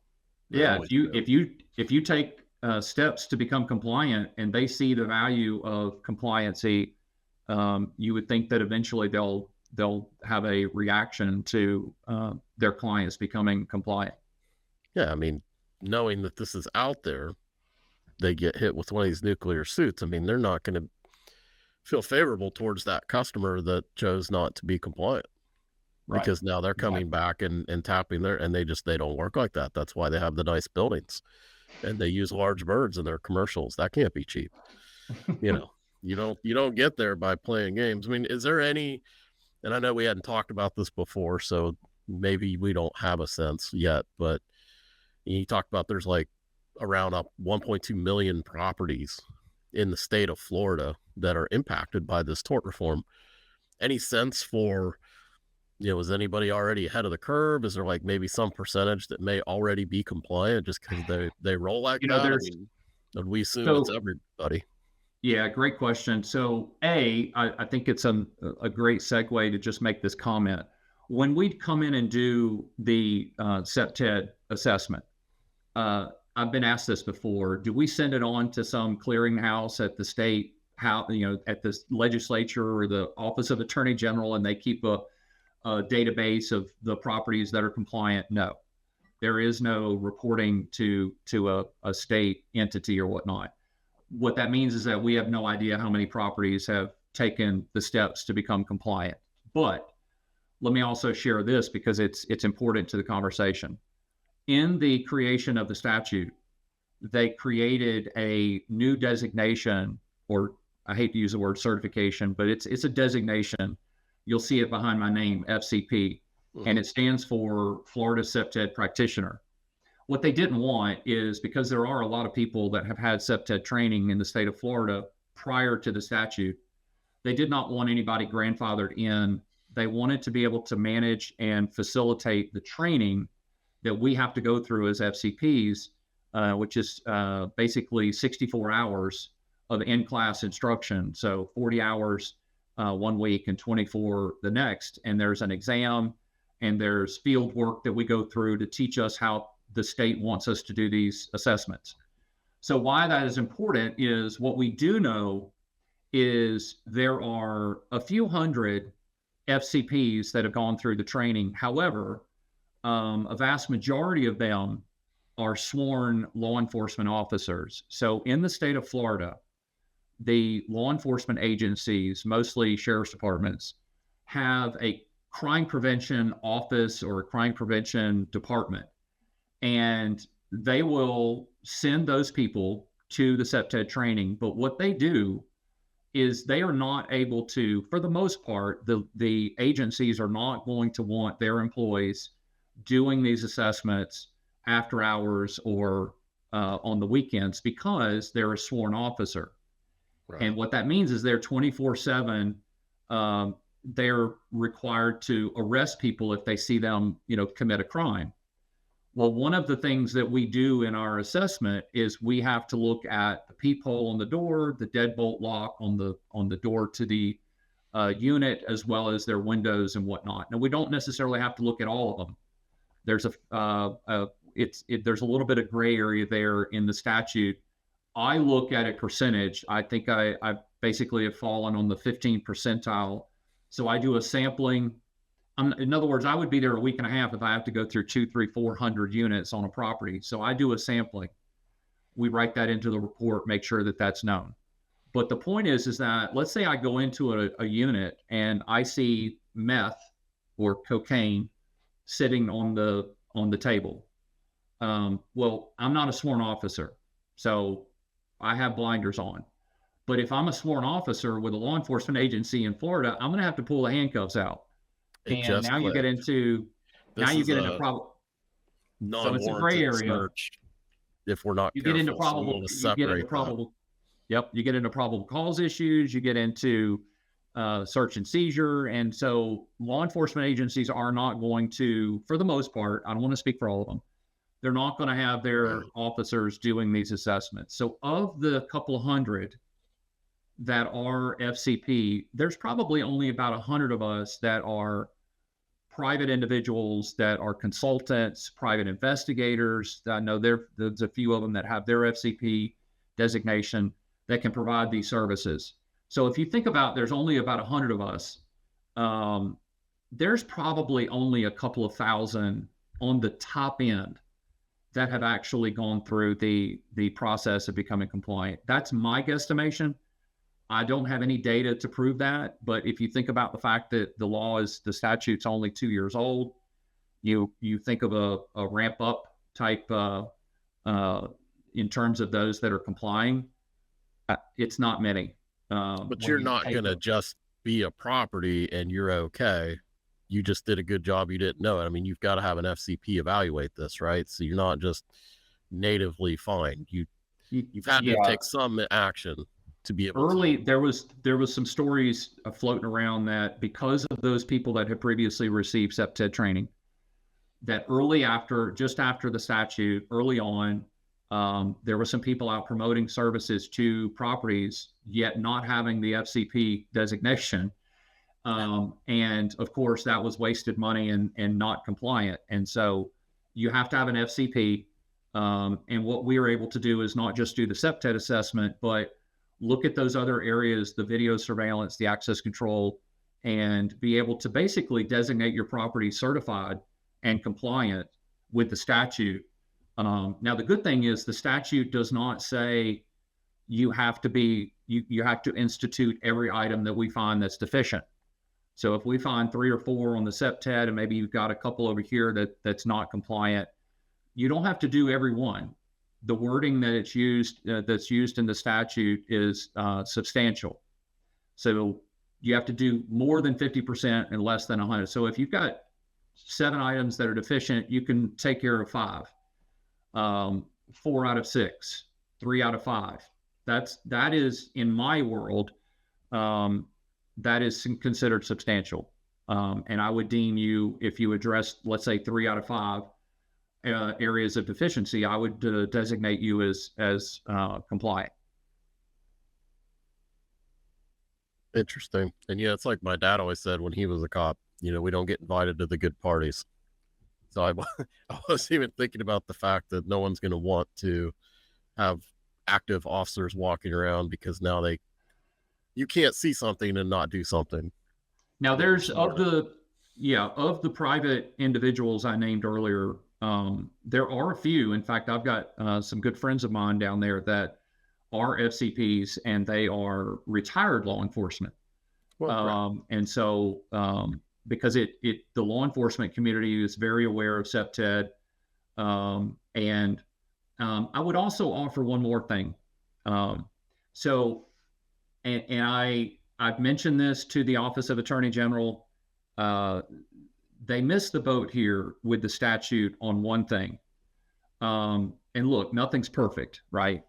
They yeah, always do. if you take steps to become compliant and they see the value of compliancy, you would think that eventually they'll have a reaction to their clients becoming compliant. Yeah. I mean, knowing that this is out there, they get hit with one of these nuclear suits. I mean, they're not going to feel favorable towards that customer that chose not to be compliant, Right. because now they're coming Exactly. back and tapping their, and they don't work like that. That's why they have the nice buildings and they use large birds in their commercials. That can't be cheap. You know, you don't get there by playing games. I mean, is there any, and I know we hadn't talked about this before, so maybe we don't have a sense yet, but you talked about there's like around up 1.2 million properties in the state of Florida that are impacted by this tort reform. Any sense for, is anybody already ahead of the curve? Is there like maybe some percentage that may already be compliant just because they roll like You know, that? I there's mean, would we assume it's so everybody? yeah, great question. So I think it's a great segue to just make this comment. When we come in and do the CPTED assessment, I've been asked this before. Do we send it on to some clearinghouse at the state, at the legislature or the Office of Attorney General, and they keep a database of the properties that are compliant? No, there is no reporting to a state entity or whatnot. What that means is that we have no idea how many properties have taken the steps to become compliant. But let me also share this because it's important to the conversation. In the creation of the statute, they created a new designation, or I hate to use the word certification, but it's a designation. You'll see it behind my name, FCP, and Hmm. it stands for Florida CPTED Practitioner. What they didn't want is, because there are a lot of people that have had CPTED training in the state of Florida prior to the statute, they did not want anybody grandfathered in. They wanted to be able to manage and facilitate the training that we have to go through as FCPs, which is basically 64 hours of in-class instruction. So 40 hours one week and 24 the next. And there's an exam and there's field work that we go through to teach us how the state wants us to do these assessments. So why that is important is, what we do know is there are a few hundred FCPs that have gone through the training. However, a vast majority of them are sworn law enforcement officers. So in the state of Florida, the law enforcement agencies, mostly sheriff's departments, have a crime prevention office or a crime prevention department. And they will send those people to the CPTED training. But what they do is they are not able to, for the most part, the agencies are not going to want their employees doing these assessments after hours or on the weekends, because they're a sworn officer. Right. And what that means is they're 24/7. They're required to arrest people if they see them, commit a crime. Well, one of the things that we do in our assessment is we have to look at the peephole on the door, the deadbolt lock on the door to the unit, as well as their windows and whatnot. Now, we don't necessarily have to look at all of them. There's there's a little bit of gray area there in the statute. I look at a percentage. I think I basically have fallen on the 15 percentile. So I do a sampling In other words, I would be there a week and a half if I have to go through 2, 3, 400 units on a property. So I do a sampling. We write that into the report, make sure that that's known. But the point is that let's say I go into a unit and I see meth or cocaine sitting on the table. Well, I'm not a sworn officer, so I have blinders on. But if I'm a sworn officer with a law enforcement agency in Florida, I'm going to have to pull the handcuffs out. It And just now you get clicked. into This is a problem. So it's a gray non-warranted area. search. If we're not You get into careful, so we probable. want to You get into separate that. probable. Yep, you get into probable cause issues. You get into search and seizure, and so law enforcement agencies are not going to, for the most part, I don't want to speak for all of them, they're not going to have their Right. officers doing these assessments. So of the couple hundred that are FCP, there's probably only about 100 of us that are private individuals, that are consultants, private investigators. I know there's a few of them that have their FCP designation that can provide these services. So if you think about, there's only about 100 of us. There's probably only a couple of thousand on the top end that have actually gone through the process of becoming compliant. That's my guesstimation. I don't have any data to prove that, but if you think about the fact that the statute's only 2 years old, you think of a ramp up type in terms of those that are complying. It's not many. But When you're you not take going to just be a property and you're okay. You just did a good job. You didn't know it. I mean, you've got to have an FCP evaluate this, right? So you're not just natively fine. You've had to yeah, take some action to be able early to. there was some stories floating around that because of those people that had previously received CPTED training, that just after the statute, early on, there were some people out promoting services to properties, yet not having the FCP designation. And of course, that was wasted money and not compliant. And so you have to have an FCP. And what we were able to do is not just do the CPTED assessment, but look at those other areas, the video surveillance, the access control, and be able to basically designate your property certified and compliant with the statute. Now, the good thing is the statute does not say you have to institute every item that we find that's deficient. So if we find 3 or 4 on the CPTED and maybe you've got a couple over here that's not compliant, you don't have to do every one. The wording that's used in the statute is substantial. So you have to do more than 50% and less than 100. So if you've got 7 items that are deficient, you can take care of 5, 4 out of 6, 3 out of 5. That is in my world, that is considered substantial. And I would deem you, if you address, let's say 3 out of 5 areas of deficiency, I would designate you as compliant. Interesting. And yeah, it's like my dad always said when he was a cop, we don't get invited to the good parties. So I wasn't even thinking about the fact that no one's going to want to have active officers walking around because now you can't see something and not do something. Now there's of the private individuals I named earlier, there are a few. In fact, I've got some good friends of mine down there that are FCPs and they are retired law enforcement. Well, and so because the law enforcement community is very aware of CPTED. And I would also offer one more thing. I've mentioned this to the Office of Attorney General. They missed the boat here with the statute on one thing. And look, nothing's perfect, right?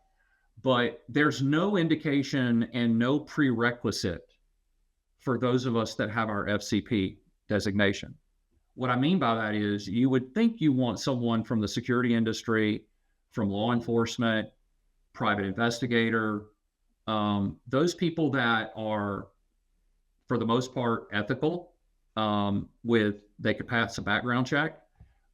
But there's no indication and no prerequisite for those of us that have our FCP designation. What I mean by that is you would think you want someone from the security industry, from law enforcement, private investigator, those people that are, for the most part, ethical, they could pass a background check.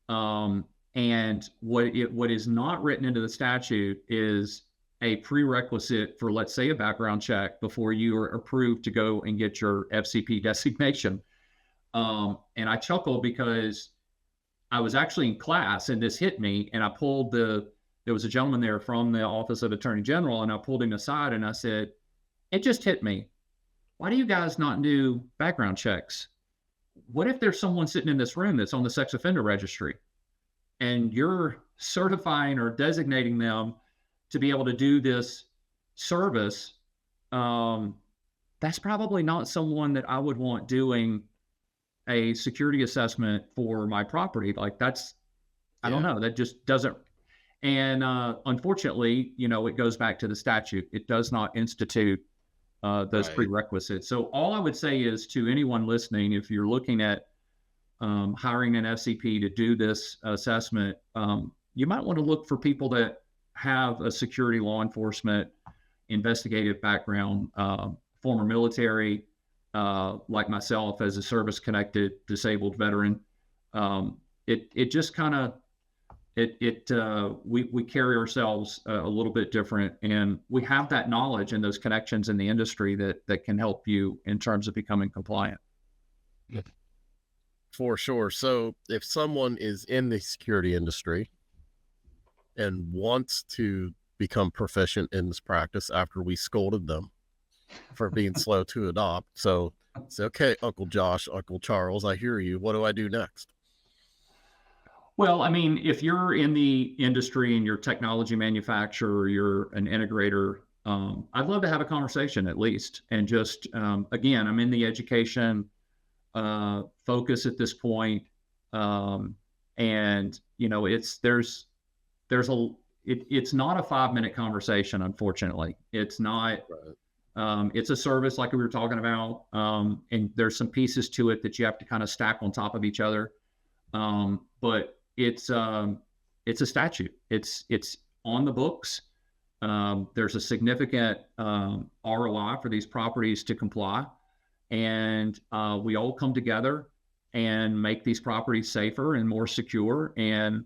And what is not written into the statute is a prerequisite for, let's say, a background check before you are approved to go and get your FCP designation. And I chuckled because I was actually in class and this hit me, and there was a gentleman there from the Office of Attorney General, and I pulled him aside and I said, it just hit me. Why do you guys not do background checks? What if there's someone sitting in this room that's on the sex offender registry and you're certifying or designating them to be able to do this service? That's probably not someone that I would want doing a security assessment for my property. Like I don't Yeah. know, that just doesn't. And unfortunately, it goes back to the statute. It does not institute those Right. prerequisites. So all I would say is to anyone listening, if you're looking at hiring an FCP to do this assessment, you might want to look for people that have a security, law enforcement, investigative background, former military, like myself as a service-connected disabled veteran. It just kind of we carry ourselves a little bit different, and we have that knowledge and those connections in the industry that can help you in terms of becoming compliant. For sure. So if someone is in the security industry and wants to become proficient in this practice after we scolded them for being slow to adopt, so say, okay, Uncle Josh, Uncle Charles, I hear you. What do I do next? Well, I mean, if you're in the industry and you're a technology manufacturer, you're an integrator, I'd love to have a conversation at least. And just, again, I'm in the education focus at this point. And, it's not a 5-minute conversation, unfortunately. It's not, it's a service like we were talking about. And there's some pieces to it that you have to kind of stack on top of each other. But it's a statute. It's on the books. There's a significant ROI for these properties to comply, and we all come together and make these properties safer and more secure. And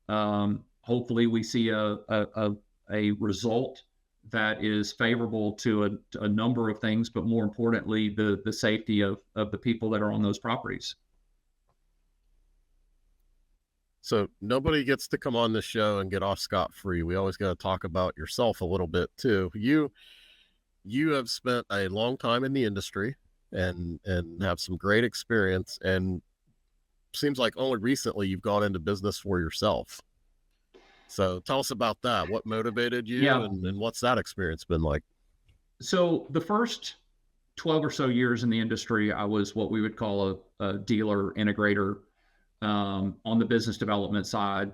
hopefully, we see a result that is favorable to a number of things, but more importantly, the safety of the people that are on those properties. So nobody gets to come on this show and get off scot-free. We always got to talk about yourself a little bit too. You have spent a long time in the industry and have some great experience, and seems like only recently you've gone into business for yourself. So tell us about that. What motivated you, Yeah. and what's that experience been like? So the first 12 or so years in the industry, I was what we would call a dealer integrator. On the business development side,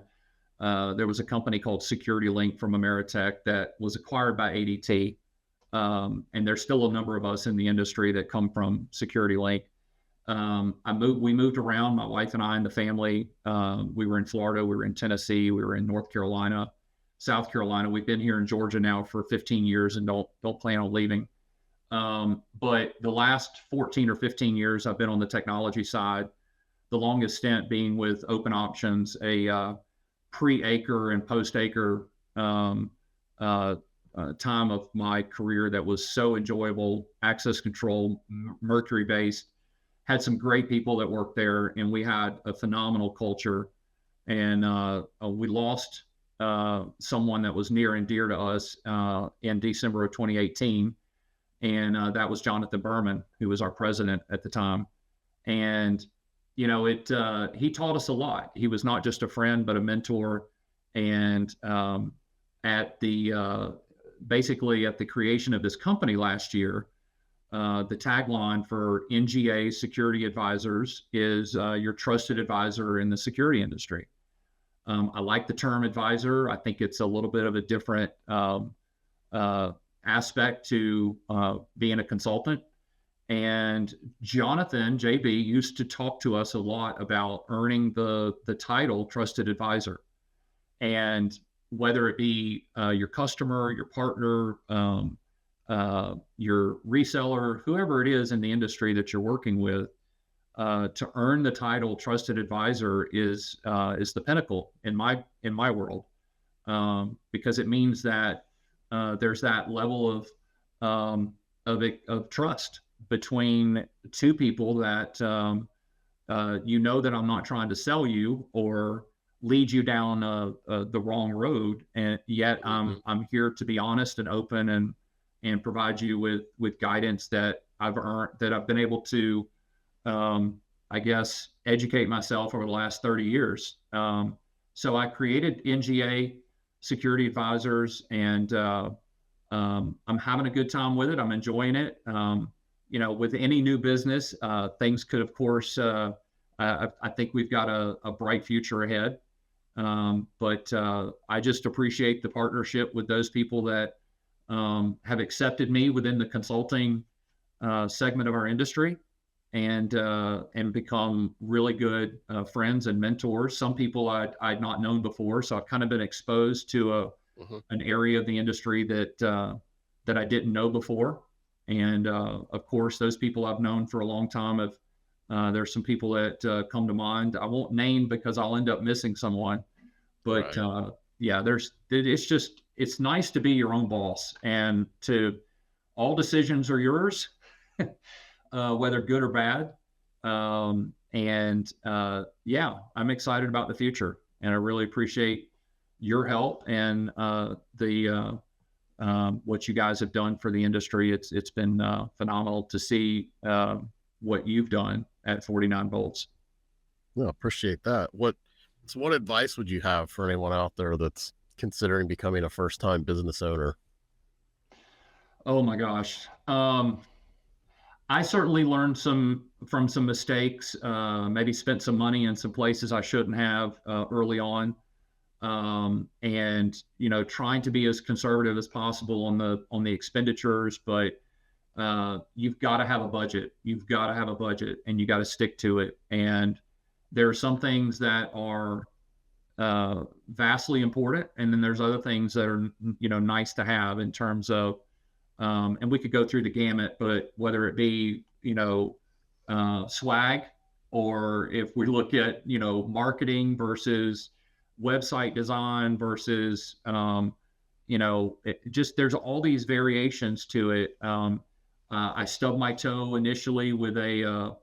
there was a company called Security Link from Ameritech that was acquired by ADT. And there's still a number of us in the industry that come from Security Link. We moved around, my wife and I and the family. We were in Florida, we were in Tennessee, we were in North Carolina, South Carolina. We've been here in Georgia now for 15 years and don't plan on leaving. But the last 14 or 15 years, I've been on the technology side. The longest stint being with Open Options, a pre-acre and post-acre time of my career that was so enjoyable. Access control, Mercury-based, had some great people that worked there, and we had a phenomenal culture. And we lost someone that was near and dear to us in December of 2018, and that was Jonathan Berman, who was our president at the time. And he taught us a lot. He was not just a friend, but a mentor. And basically at the creation of this company last year, the tagline for NGA Security Advisors is your trusted advisor in the security industry. I like the term advisor. I think it's a little bit of a different aspect to being a consultant. And Jonathan, JB, used to talk to us a lot about earning the title trusted advisor. And whether it be your customer, your partner, your reseller, whoever it is in the industry that you're working with, to earn the title trusted advisor is the pinnacle in my world, because it means that there's that level of trust between two people that you know that I'm not trying to sell you or lead you down the wrong road, and yet Mhm. I'm here to be honest and open and provide you with guidance that I've earned, that I've been able to, um, I guess, educate myself over the last 30 years. So I created NGA Security Advisors, and I'm having a good time with it. I'm enjoying it. With any new business, things could, of course, I think we've got a bright future ahead. But I just appreciate the partnership with those people that have accepted me within the consulting segment of our industry, and become really good friends and mentors. Some people I'd not known before, so I've kind of been exposed to Mhm. an area of the industry that I didn't know before. And of course, those people I've known for a long time have. There's some people that come to mind. I won't name because I'll end up missing someone. But Right. yeah, it's nice to be your own boss, and to all decisions are yours, whether good or bad. And yeah, I'm excited about the future, and I really appreciate your help and the what you guys have done for the industry. It's been phenomenal to see what you've done at 49 volts. No, appreciate that. What advice would you have for anyone out there that's considering becoming a first time business owner? Oh my gosh. I certainly learned from some mistakes. Maybe spent some money in some places I shouldn't have early on, and trying to be as conservative as possible on the expenditures. But you've got to have a budget. You've got to have a budget, and you got to stick to it. And there are some things that are vastly important, and then there's other things that are nice to have in terms of, and we could go through the gamut, but whether it be swag, or if we look at marketing versus website design versus just there's all these variations to it. I stubbed my toe initially with a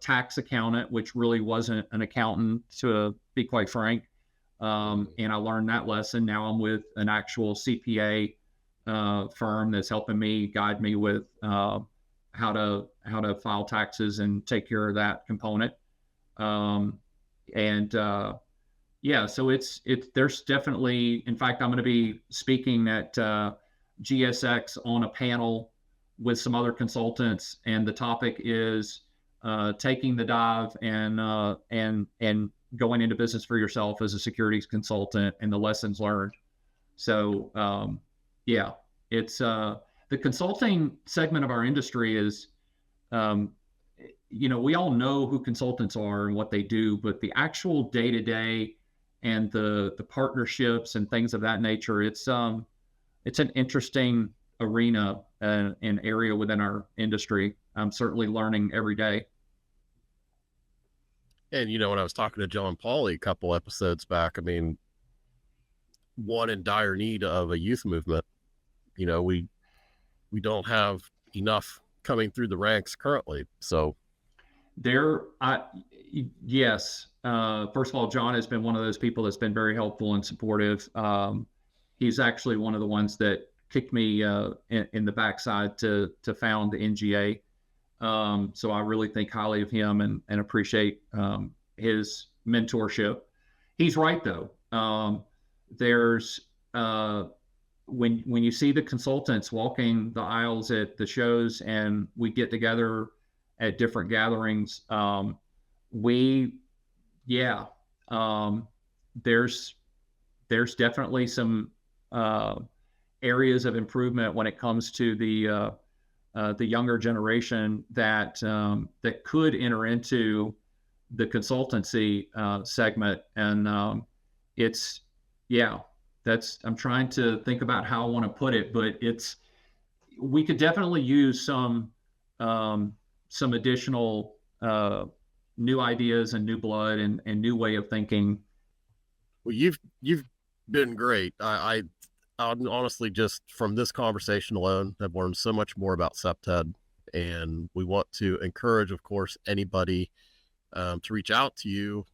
tax accountant, which really wasn't an accountant, to be quite frank. Mhm. And I learned that lesson. Now I'm with an actual CPA firm that's helping me, guide me with how to file taxes and take care of that component. Um, and Yeah, so it's there's definitely. In fact, I'm going to be speaking at GSX on a panel with some other consultants, and the topic is taking the dive and going into business for yourself as a securities consultant and the lessons learned. So yeah, it's the consulting segment of our industry is, um, we all know who consultants are and what they do, but the actual day to day and the partnerships and things of that nature, it's an interesting arena and area within our industry. I'm certainly learning every day. And when I was talking to John Pauly a couple episodes back, I mean, one in dire need of a youth movement. We don't have enough coming through the ranks currently. So, There, I yes. First of all, John has been one of those people that's been very helpful and supportive. He's actually one of the ones that kicked me in the backside to found the NGA. So I really think highly of him, and appreciate his mentorship. He's right though. There's when you see the consultants walking the aisles at the shows, and we get together at different gatherings, we yeah, um, there's there's definitely some uh, areas of improvement when it comes to the younger generation that could enter into the consultancy segment. And it's yeah, that's I'm trying to think about how I want to put it, but it's we could definitely use um, some additional new ideas and new blood and new way of thinking. well, you've been great. I honestly, just from this conversation alone, have learned so much more about CPTED, and we want to encourage, of course, anybody to reach out to you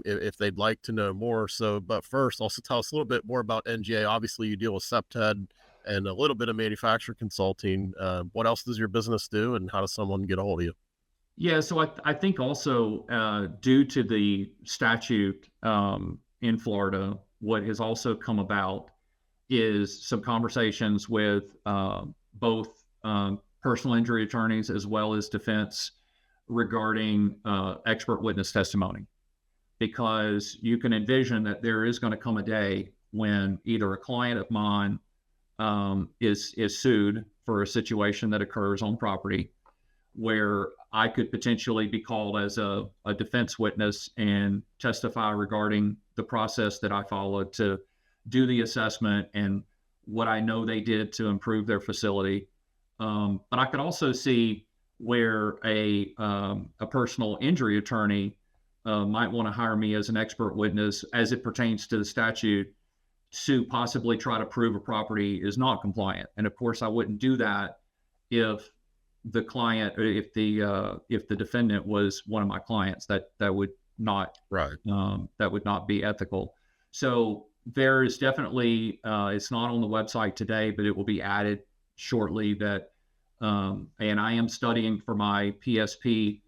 if they'd like to know more. So, but first, also tell us a little bit more about NGA. Obviously, you deal with CPTED and a little bit of manufacturer consulting. What else does your business do, and how does someone get a hold of you? Yeah, so I think also due to the statute in Florida, what has also come about is some conversations with both personal injury attorneys as well as defense regarding expert witness testimony. Because you can envision that there is going to come a day when either a client of mine is sued for a situation that occurs on property where I could potentially be called as a defense witness and testify regarding the process that I followed to do the assessment and what I know they did to improve their facility. But I could also see where a personal injury attorney might want to hire me as an expert witness as it pertains to the statute to possibly try to prove a property is not compliant. And of course, I wouldn't do that if the client, if the defendant was one of my clients. That would not Right. that would not be ethical. So there is definitely it's not on the website today, but it will be added shortly. That and I am studying for my PSP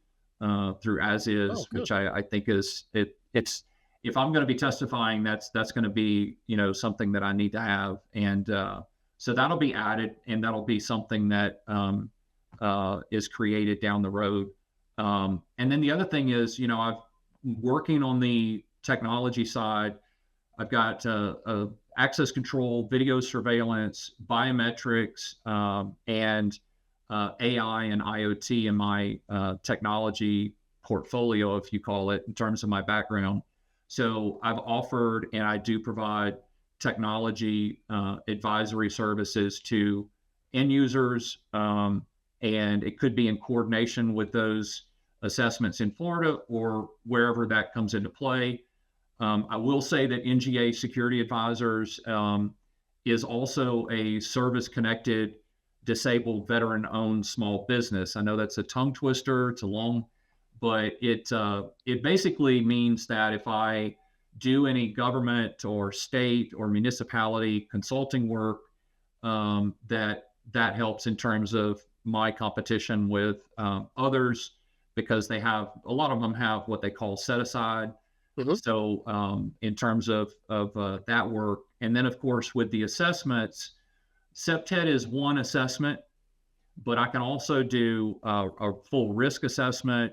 through as Oh, is, good. which I think is it's if I'm going to be testifying, that's going to be something that I need to have, and so that'll be added, and that'll be something that is created down the road. And then the other thing is, I've working on the technology side. I've got access control, video surveillance, biometrics, and AI and IoT in my technology portfolio, if you call it, in terms of my background. So I've offered and I do provide technology advisory services to end users, and it could be in coordination with those assessments in Florida or wherever that comes into play. I will say that NGA Security Advisors is also a service connected, disabled, veteran owned small business. I know that's a tongue twister, it's a long, but it basically means that if I do any government or state or municipality consulting work, that helps in terms of my competition with others, because they have a lot of them have what they call set aside. Hmm. So in terms of that work, and then of course with the assessments, CPTED is one assessment, but I can also do a full risk assessment,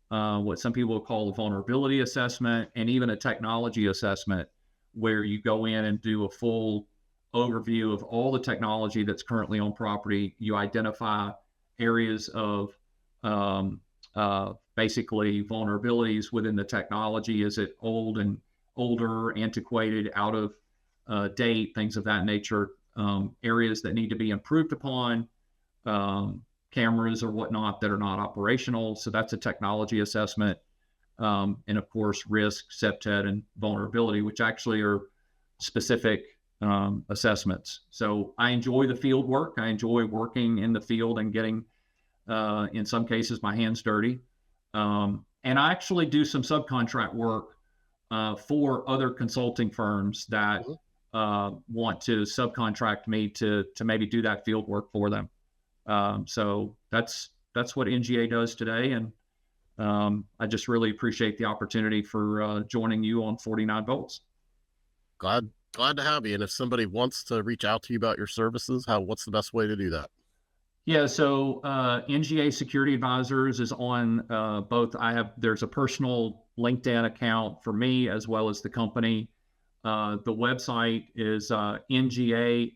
what some people call a vulnerability assessment, and even a technology assessment, where you go in and do a full overview of all the technology that's currently on property. You identify areas of basically vulnerabilities within the technology. Is it old and older, antiquated, out of date, things of that nature, areas that need to be improved upon, cameras or whatnot that are not operational. So that's a technology assessment. And of course, risk, CPTED, and vulnerability, which actually are specific assessments. So I enjoy the field work. I enjoy working in the field and getting, in some cases, my hands dirty. And I actually do some subcontract work for other consulting firms that Hmm. want to subcontract me to maybe do that field work for them. So that's what NGA does today, and I just really appreciate the opportunity for joining you on 49 Volts. Glad to have you. And if somebody wants to reach out to you about your services, what's the best way to do that? Yeah, so NGA Security Advisors is on both. There's a personal LinkedIn account for me as well as the company. The website is ngasa.us.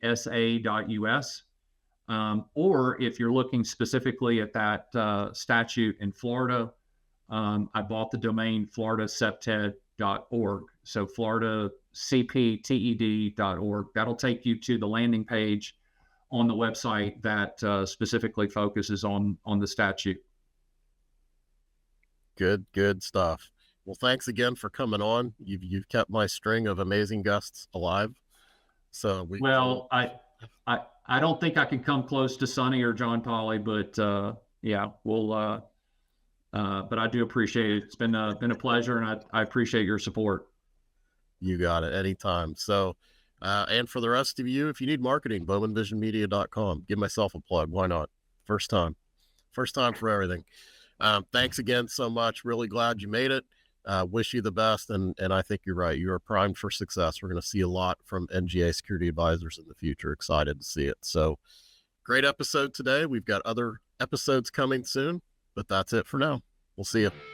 Or if you're looking specifically at that statute in Florida, I bought the domain floridacpted.org. So floridacpted.org. That'll take you to the landing page on the website that specifically focuses on the statute. Good stuff. Well, thanks again for coming on. You've kept my string of amazing guests alive. So we'll Well, I don't think I can come close to Sonny or John Polly, but yeah, we'll But I do appreciate it. It's been a pleasure, and I appreciate your support. You got it anytime. So, and for the rest of you, if you need marketing, bowmanvisionmedia.com. Give myself a plug. Why not? First time for everything. Thanks again so much. Really glad you made it. Wish you the best. And I think you're right. You are primed for success. We're going to see a lot from NGA security advisors in the future. Excited to see it. So great episode today. We've got other episodes coming soon, but that's it for now. We'll see you.